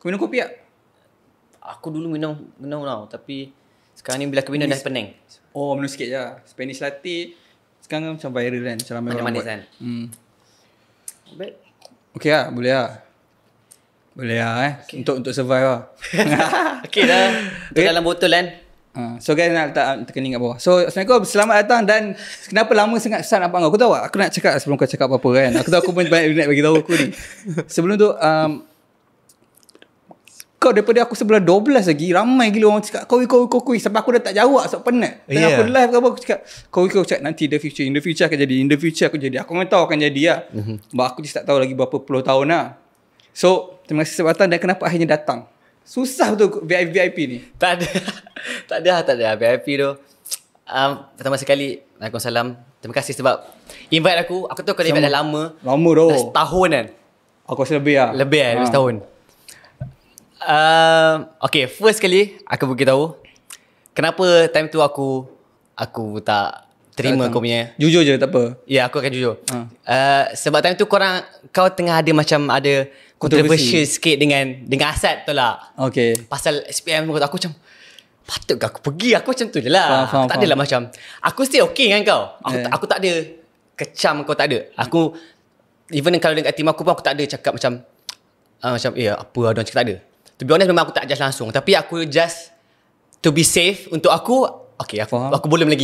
Kau minum kopi tak? Aku dulu minum tau. Tapi sekarang ni bila aku minum dah pening. Oh, minum sikit je. Spanish latte sekarang macam viral kan, macam ramai orang Manis-manis buat. kan. Baik. Okay lah, boleh lah. Boleh lah okay. Untuk survive lah. Okay dah. Untuk dalam botol kan. So guys nak letak tekening kat bawah. So Assalamualaikum, selamat datang. Dan kenapa lama sangat start nampak kau? Aku tahu tak? Aku nak cakap sebelum kau cakap apa-apa kan. Aku tahu aku pun banyak minat bagi tahu aku ni. Sebelum tu kau daripada aku sebelah 12 lagi, ramai gila orang cakap kau sampai aku dah tak jawab sebab penat. Tengah aku live ke apa, aku cakap kau cakap nanti in the future akan jadi, in the future aku jadi. Aku memang tahu akan jadi lah. Sebab aku just tak tahu lagi berapa puluh tahun lah. So terima kasih sebab datang. Dan kenapa akhirnya datang? Susah betul VIP ni. Tak ada VIP tu. Pertama sekali, Waalaikumsalam. Terima kasih sebab invite aku. Aku tahu kau invite dah lama. Lama dah. Dah setahun kan. Aku rasa lebih lah. Lebih dah setahun. Okay, first kali aku beritahu kenapa time tu aku tak terima kau punya. Jujur je tak apa. Ya, aku akan jujur. Sebab time tu kau tengah ada macam ada controversial sikit dengan Asad tu lah. Okay. Pasal SPM aku macam patut ke aku pergi? Aku macam tu je lah. Aku tak adalah macam aku still okay dengan kau. Aku tak ada kecam kau, tak ada. Aku even kalau dekat tim aku pun aku tak ada cakap macam apa ada orang cakap, tak ada. To be honest memang aku tak judge langsung, tapi aku just to be safe untuk aku. Okay, aku belum lagi.